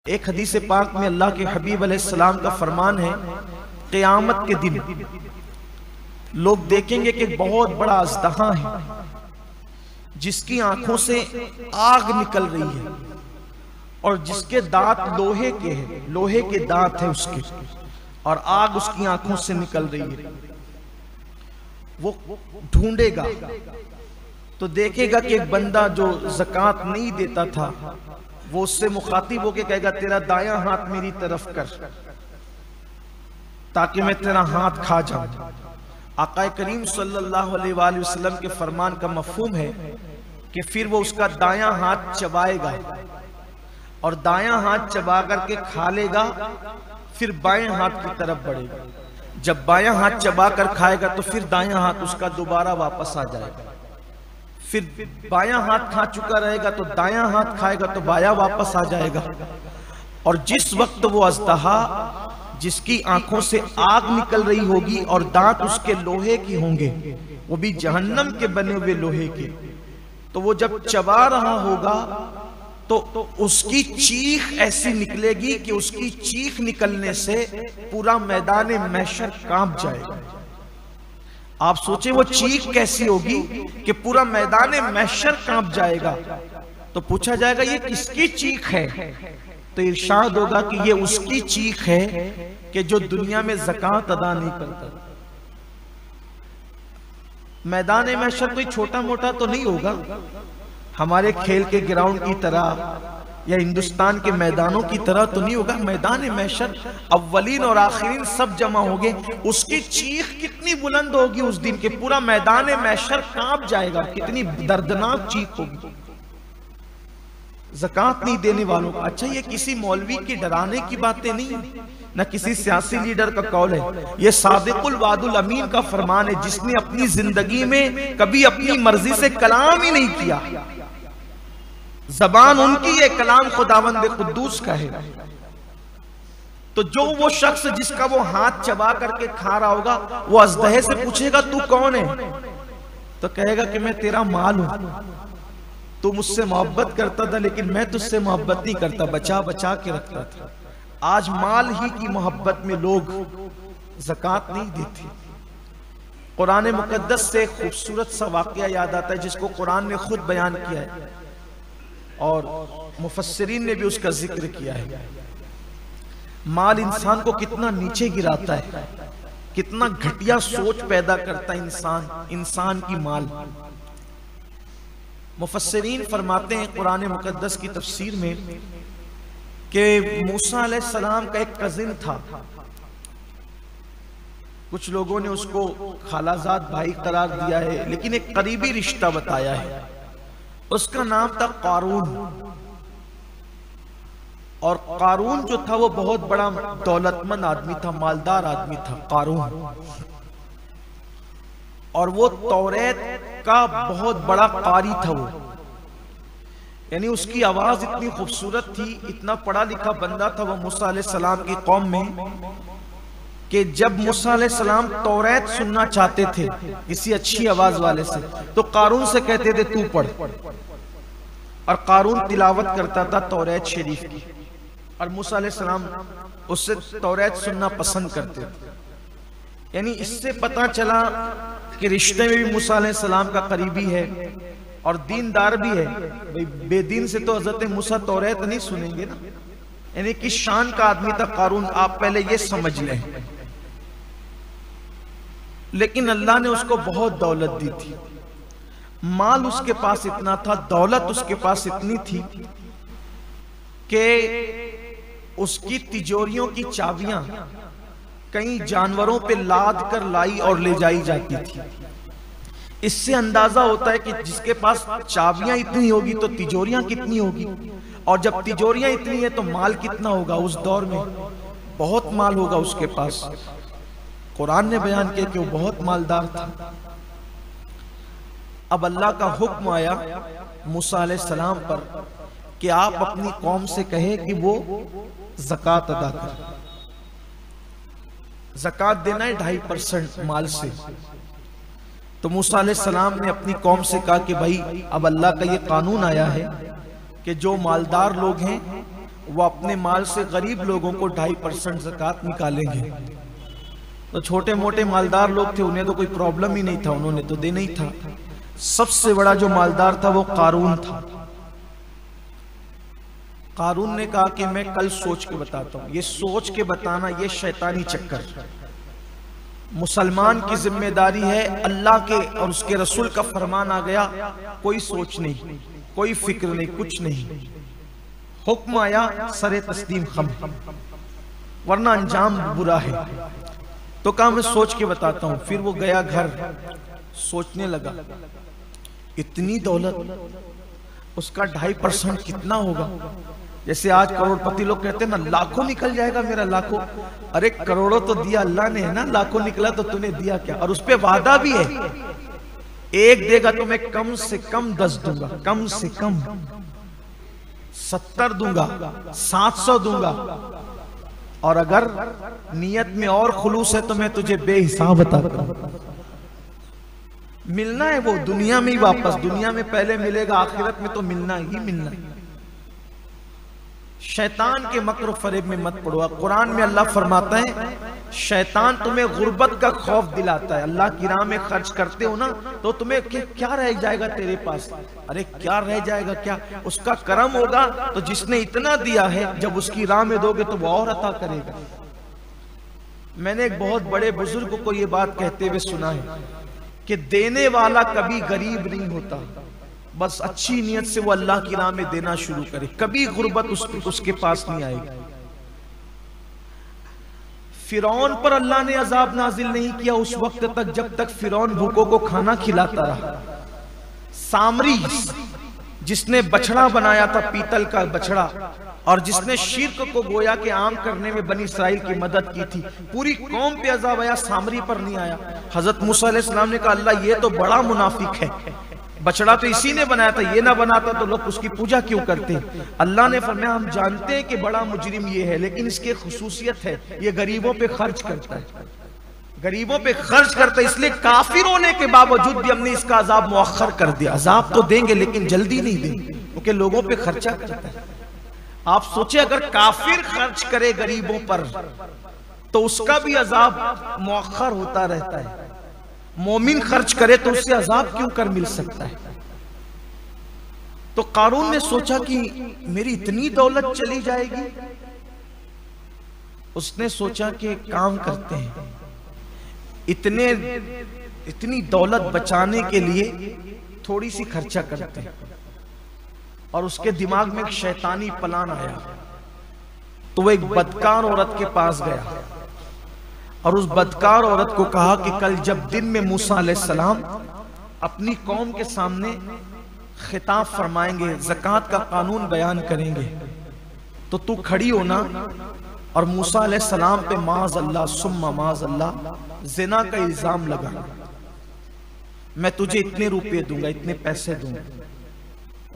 एक हदीस पाक में अल्लाह के हबीब अलैहिस्सलाम का फरमान है, क़यामत के दिन लोग देखेंगे कि बहुत बड़ा अज़दहा है जिसकी आंखों से आग निकल रही है और जिसके दांत लोहे के हैं, लोहे के दांत है उसके, और आग उसकी आंखों से निकल रही है। वो ढूंढेगा तो देखेगा कि एक बंदा जो ज़कात नहीं देता था, वो उससे मुखातिब होके कहेगा तेरा दायां हाथ मेरी तरफ कर ताकि मैं तेरा हाथ खा जाऊं। आका करीम सल्लल्लाहु अलैहि वसल्लम के फरमान का मफहूम है कि फिर वो उसका दायां हाथ चबाएगा और दायां हाथ चबा करके खा लेगा, फिर बाएं हाथ की तरफ बढ़ेगा। जब बायां हाथ चबा कर खाएगा तो फिर दायां हाथ उसका दोबारा वापस आ जाएगा, फिर बायां हाथ खा चुका रहेगा तो दायां हाथ खाएगा तो बायां वापस आ जाएगा। और जिस वक्त वो अज़दहा जिसकी आंखों से आग निकल रही होगी और दांत उसके लोहे के होंगे, वो भी जहन्नम के बने हुए लोहे के, तो वो जब चबा रहा होगा तो उसकी चीख ऐसी निकलेगी कि उसकी चीख निकलने से पूरा मैदान महशर कांप जाएगा। आप सोचें वो चीख कैसी होगी कि पूरा मैदान महशर कांप जाएगा। तो पूछा जाएगा ये किसकी चीख है, तो इरशाद होगा कि ये उसकी चीख है कि जो दुनिया में ज़कात अदा नहीं करता। मैदान महशर कोई छोटा मोटा तो नहीं होगा, हमारे खेल के ग्राउंड की तरह या हिंदुस्तान के मैदानों की तरह तो नहीं होगा। मैदान महशर अव्वलीन और आखिरीन सब जमा होंगे, उसकी चीख कितनी बुलंद होगी उस दिन के पूरा मैदान महशर कांप जाएगा। कितनी दर्दनाक चीख होगी ज़कात नहीं देने वालों का। अच्छा, ये किसी मौलवी की डराने की बातें नहीं है, न किसी सियासी लीडर का कौल है, ये सादिकुल वादुल अमीन का फरमान है, जिसने अपनी जिंदगी में कभी अपनी मर्जी से कलाम ही नहीं किया। ज़बान उनकी है, कलाम खुदावंद कुद्दूस का है। तो जो वो शख्स जिसका वो हाथ चबा करके खा रहा होगा, वो अज़दहे से पूछेगा तू कौन है, तो कहेगा कि मैं तेरा माल हूं, तू मुझसे मोहब्बत करता था लेकिन मैं तुझसे मोहब्बत नहीं करता, बचा बचा के रखता था। आज माल ही की मोहब्बत में लोग ज़कात नहीं देते। कुरान मुकद्दस से खूबसूरत सा वाक़या याद आता है जिसको कुरान ने खुद बयान किया है और मुफस्सिरीन ने भी उसका जिक्र किया है। माल इंसान को कितना नीचे गिराता है, कितना घटिया सोच पैदा करता है इंसान की माल। मुफस्सिरीन फरमाते हैं कुरान मुकद्दस की तफसीर में कि मूसा अलैहिस्सलाम का एक कजिन था, कुछ लोगों ने उसको खालाजाद भाई करार दिया है, लेकिन एक करीबी रिश्ता बताया है। उसका नाम था कारून, और कारून जो था वो बहुत बड़ा दौलतमंद आदमी था, मालदार आदमी था कारून, और वो तौरेत का बहुत बड़ा कारी था वो, यानी उसकी आवाज इतनी खूबसूरत थी, इतना पढ़ा लिखा बंदा था वो मूसा अलैहिस्सलाम की कौम में कि जब मूसा अलैहिस्सलाम तौरेत सुनना चाहते थे किसी अच्छी आवाज वाले से तो कारून से कहते थे तू पढ़, और कारून तिलावत करता था तौरेत शरीफ की, और मूसा अलैहिस्सलाम उससे तौरेत सुनना पसंद करते थे। यानी इससे पता चला कि रिश्ते में भी मूसा अलैहिस्सलाम का करीबी है और दीनदार भी है। भाई बेदीन से तो हजरत मूसा तौरेत नहीं सुनेंगे ना, यानी किस शान का आदमी था कारून, आप पहले ये समझ लें। लेकिन अल्लाह ने उसको बहुत दौलत दी थी, माल उसके पास इतना था, दौलत उसके पास इतनी थी कि उसकी तिजोरियों की चाबियां कई जानवरों पे लाद कर लाई और ले जाई जाती थी। इससे अंदाजा होता है कि जिसके पास चाबियां इतनी होगी तो तिजोरियां कितनी होगी, और जब तिजोरियां इतनी है तो माल कितना होगा। उस दौर में बहुत माल होगा उसके पास। कुरान ने बयान किया कि वो बहुत मालदार था। अब अल्लाह का हुक्म आया मूसा अलैहिस्सलाम पर कि आप अपनी कौम से कहे कि वो ज़कात अदा करे। ज़कात देना है 2.5% माल से। तो मूसा अलैहिस्सलाम ने अपनी कौम से कहा कि भाई अब अल्लाह का ये कानून आया है कि जो मालदार लोग हैं वो अपने माल से गरीब लोगों को 2.5% ज़कात निकालेंगे। तो छोटे मोटे मालदार लोग थे, उन्हें तो कोई प्रॉब्लम ही नहीं था, उन्होंने तो देना ही था। सबसे बड़ा जो मालदार था वो कारून था। कारून ने कहा कि मैं कल सोच के बताता हूं। ये सोच के बताना ये शैतानी चक्कर। मुसलमान की जिम्मेदारी है, अल्लाह के और उसके रसूल का फरमान आ गया, कोई सोच नहीं, कोई फिक्र नहीं, कुछ नहीं, हुक्म आया सरे तस्लीम खम, वरना अंजाम बुरा है। तो कहा मैं सोच के बताता हूं। फिर वो गया घर, सोचने लगा इतनी दौलत, उसका 2.5% कितना होगा। जैसे आज करोड़पति लोग कहते हैं ना, लाखों निकल जाएगा मेरा, लाखों। अरे करोड़ों तो दिया अल्लाह ने है ना, लाखों निकला तो तूने दिया क्या। और उस पे वादा भी है, एक देगा तो मैं कम से कम 10 दूंगा, कम से कम 70 दूंगा, 700 दूंगा, और अगर नियत में और खुलूस है तो मैं तुझे बेहिसाब बताता हूं। मिलना है वो दुनिया में ही वापस, दुनिया में पहले मिलेगा, आखिरत में तो मिलना ही मिलना है। शैतान के मक्र फरेब में मत पड़ो। कुरान में अल्लाह फरमाता है शैतान तुम्हें गुर्बत का खौफ दिलाता है। अल्लाह की राह में खर्च करते हो ना तो तुम्हें क्या रह जाएगा तेरे पास। अरे क्या रह जाएगा, क्या उसका करम होगा तो जिसने इतना दिया है, जब उसकी राह में दोगे तो वो और अता करेगा। मैंने एक बहुत बड़े बुजुर्ग को ये बात कहते हुए सुना है कि देने वाला कभी गरीब नहीं होता, बस अच्छी नीयत से वो अल्लाह की राह में देना शुरू करे, कभी गुर्बत उसके पास नहीं आएगी। फिरौन पर अल्लाह ने अजाब नाजिल नहीं किया उस वक्त तक जब तक फिरौन भूखों को खाना खिलाता रहा। सामरी जिसने बछड़ा बनाया था, पीतल का बछड़ा, और जिसने शिर्क को गोया के आम करने में बनी इसराइल की मदद की थी, पूरी कौम पे अजाब आया, सामरी पर नहीं आया। हजरत मूसा अलैहिस्सलाम ने कहा अल्लाह ये तो बड़ा मुनाफिक है, बछड़ा तो इसी ने बनाया था, ये ना बनाता तो लोग उसकी पूजा क्यों करते। अल्लाह ने फरमाया हम जानते हैं कि बड़ा मुजरिम ये है, लेकिन इसकी खुसूसियत है ये गरीबों पे खर्च करता है, गरीबों पे खर्च करता है, इसलिए काफिर होने के बावजूद भी हमने इसका अजाब मुअख्खर कर दिया। अजाब तो देंगे लेकिन जल्दी नहीं देंगे, क्योंकि लोगों पे खर्चा करता है। आप सोचे अगर काफिर खर्च करे गरीबों पर तो उसका भी अजाब मुअख्खर होता रहता है, मोमिन खर्च करे तो उससे अजाब क्यों कर मिल सकता है। तो कारून ने सोचा कि मेरी इतनी दौलत चली जाएगी। उसने सोचा कि काम करते हैं, इतनी दौलत बचाने के लिए थोड़ी सी खर्चा करते हैं। और उसके दिमाग में एक शैतानी प्लान आया, तो वो एक बदकार औरत के पास गया और उस बदकार औरत को कहा कि कल जब दिन में मूसा अलैहिस्सलाम अपनी कौम के सामने खिताब फरमाएंगे, ज़कात का कानून बयान करेंगे, तो तू खड़ी होना और मूसा अलैहिस्सलाम पे माज़ अल्लाह सुम्मा माज़ अल्लाह ज़िना का इल्जाम लगा। मैं तुझे इतने रुपए दूंगा, इतने पैसे दूंगा।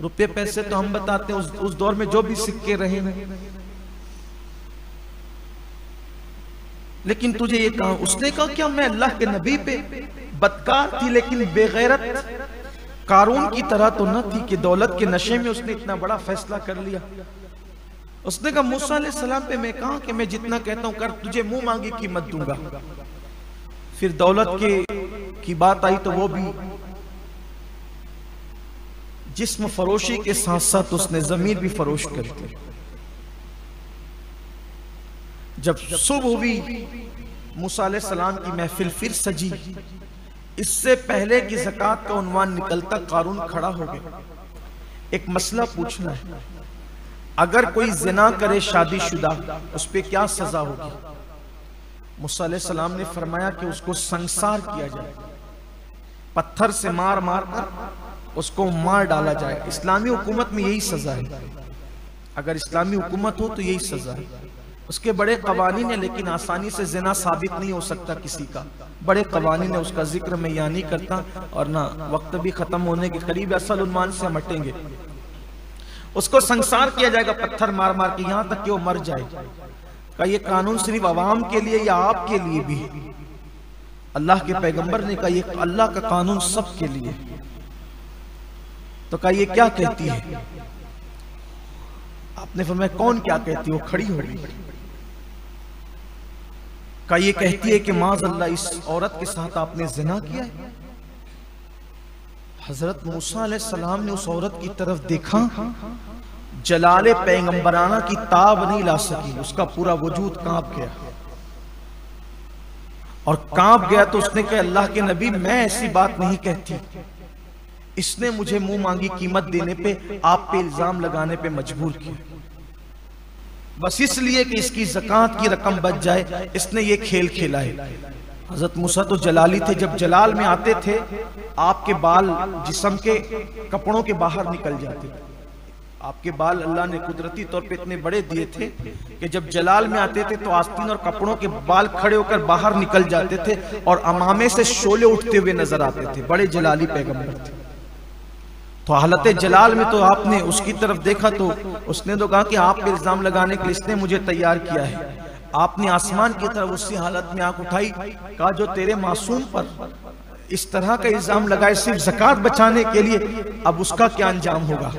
रुपए पैसे तो हम बताते हैं उस दौर में जो भी सिक्के रहे हैं, लेकिन तुझे ये कहा। उसने कहा क्या मैं अल्लाह के नबी पे बदकार थी, लेकिन बेगैरत कारून की तरह तो न थी कि दौलत के नशे में उसने इतना बड़ा फैसला कर लिया। उसने कहा मूसा अलैहिस्सलाम पे मैं कहा कि मैं जितना कहता हूं कर, तुझे मुंह मांगी कीमत दूंगा। फिर दौलत की बात आई तो वो भी जिस्म फरोशी के साथ साथ उसने जमीन भी फरोश कर दी। जब सुबह हुई, मूसा अलैहिस्सलाम की महफिल फिर सजी। इससे पहले कि ज़कात का उन्वान निकलता कारून खड़ा हो गया। एक मसला पूछना है, अगर कोई जिना करे शादीशुदा, उस पे क्या सजा होगी। मूसा अलैहिस्सलाम ने फरमाया कि उसको संसार किया जाए, पत्थर से मार मार कर उसको मार डाला जाए। इस्लामी हुकूमत में यही सजा है, अगर इस्लामी हुकूमत हो तो यही सजा है। उसके बड़े कवानीन है, लेकिन आसानी से जिना साबित नहीं हो सकता किसी का, बड़े कवानीन है, उसका जिक्र मैं यहाँ नहीं करता और ना वक्त भी खत्म होने के करीब, असल उन्मान से हम हटेंगे। उसको संसार किया जाएगा पत्थर मार मार के, यहां तक कि वो मर जाए। का ये कानून सिर्फ अवाम के लिए या आपके लिए भी? अल्लाह के पैगंबर ने कहा ये अल्लाह का कानून सबके लिए। तो कहा ये क्या कहती है? आपने फरमाया कौन क्या कहती है? वो खड़ी हो गई। का ये कहती है कि माज़अल्लाह इस औरत के साथ आपने ज़िना किया है। हजरत मूसा अलैहिस्सलाम ने उस औरत की तरफ देखा, जलाले पैगंबराना की ताब नहीं ला सकी, उसका पूरा वजूद कांप गया। और कांप गया तो उसने कहा अल्लाह के नबी मैं ऐसी बात नहीं कहती, इसने मुझे मुंह मांगी कीमत देने पे, आप पे इल्जाम लगाने पे मजबूर किया, बस इसलिए कि इसकी ज़कात की रकम बच जाए, इसने ये खेल खेला है। हजरत मूसा तो जलाली थे, जब जलाल में आते थे आपके बाल जिस्म के कपड़ों के बाहर निकल जाते थे। आपके बाल अल्लाह ने कुदरती तौर पे इतने बड़े दिए थे कि जब जलाल में आते थे तो आस्तीन और कपड़ों के बाल खड़े होकर बाहर निकल जाते थे और अमामे से शोले उठते हुए नजर आते थे। बड़े जलाली पैगंबर थे। तो हालत जलाल में तो आपने उसकी तरफ देखा तो उसने तो कहा कि आप पे इल्जाम लगाने के लिए इसने मुझे तैयार किया है। आपने आसमान की तरफ उसी हालत में आंख उठाई, कहा जो तेरे मासूम पर इस तरह का इल्जाम लगाए सिर्फ ज़कात बचाने के लिए, अब उसका क्या अंजाम होगा।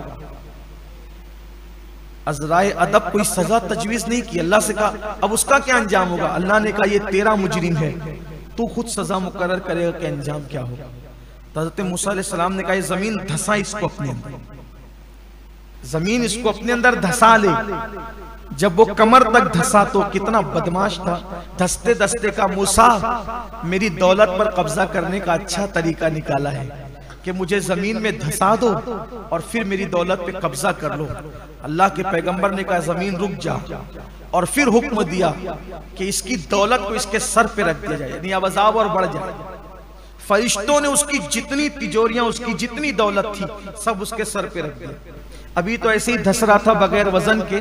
अज़राए अदब कोई सजा तजवीज़ नहीं की, अल्लाह से कहा अब उसका क्या अंजाम होगा। अल्लाह ने कहा ये तेरा मुजरिम है, तू खुद सजा मुकर्रर करेगा कि अंजाम क्या होगा। तो हज़रत मूसा अलैहिस्सलाम ने कहा जमीन धसा इसको अपने अंदर, जमीन इसको अपने अंदर धसा ले। जब वो कमर तक धसा तो कितना बदमाश था, धसते धसते का मूसा मेरी दौलत पर कब्जा करने का अच्छा तरीका निकाला है कि मुझे जमीन में धसा दो और फिर मेरी दौलत पे कब्जा कर लो। अल्लाह के पैगंबर ने कहा जमीन रुक जा, और फिर हुक्म दिया कि इसकी दौलत को इसके सर पे रख दिया जाए, यानी अब अज़ाब और बढ़ जाए। फरिश्तों ने उसकी जितनी तिजोरियां, उसकी जितनी दौलत थी सब उसके सर पे रख दिया। अभी तो ऐसे ही धस रहा था बगैर वजन के,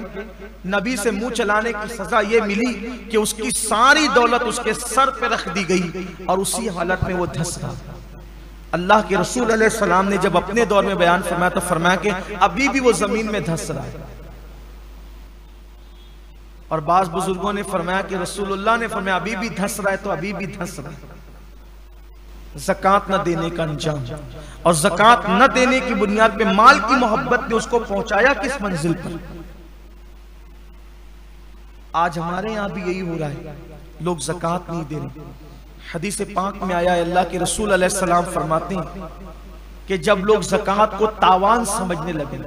नबी से मुंह चलाने की सजा ये मिली कि उसकी सारी दौलत उसके सर पे रख दी गई और उसी हालत में वो धस रहा। अल्लाह के रसूल अलैहिस्सलाम ने जब अपने दौर में बयान फरमाया तो फरमाया कि अभी भी वो जमीन में धस रहा है। और बाज़ बुजुर्गों ने फरमाया कि रसूलुल्लाह ने फरमाया अभी भी धस रहा है तो अभी भी धस रहा है। ज़कात न देने का अंजाम, और ज़कात न देने की बुनियाद पे माल की मोहब्बत ने उसको पहुंचाया किस मंजिल पर। आज हमारे यहां भी यही हो रहा है, लोग ज़कात नहीं दे रहे। हदीस पाक में आया है, अल्लाह के रसूल अलैहिस्सलाम फरमाते हैं कि जब लोग ज़कात को तावान समझने लगे,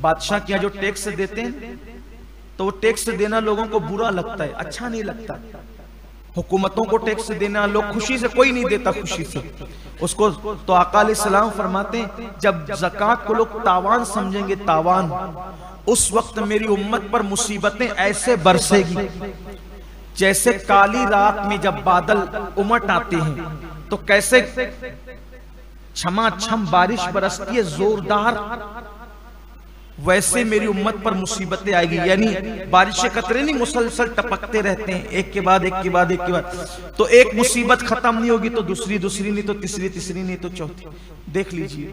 बादशाह के यहाँ जो टैक्स देते हैं तो वो टैक्स देना लोगों को बुरा लगता है, अच्छा नहीं लगता। हुकूमतों को टैक्स देना लोग खुशी से, कोई नहीं देता खुशी से उसको। तो आका अलैहिस्सलाम फरमाते हैं जब ज़कात को लोग तावान समझेंगे, तावान, उस वक्त मेरी उम्मत पर मुसीबतें ऐसे बरसेगी जैसे काली रात में जब बादल उमट आते हैं तो कैसे छमाछम बारिश बरसती है जोरदार, वैसे मेरी उम्मत पर मुसीबतें आएगी। यानी बारिश के कतरे नहीं मुसलसल टपकते रहते हैं, एक के बाद एक के बाद एक के बाद। तो एक मुसीबत खत्म नहीं होगी तो दूसरी, दूसरी नहीं तो तीसरी, तीसरी नहीं तो चौथी। देख लीजिए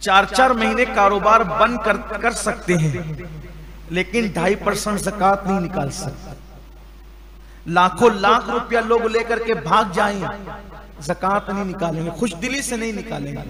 4-4 महीने कारोबार बंद कर सकते हैं लेकिन 2.5% ज़कात नहीं निकाल सकते। लाखों लाख रुपया लोग लेकर के भाग जाएं, ज़कात नहीं निकालेंगे, खुश दिली से नहीं निकालेंगे।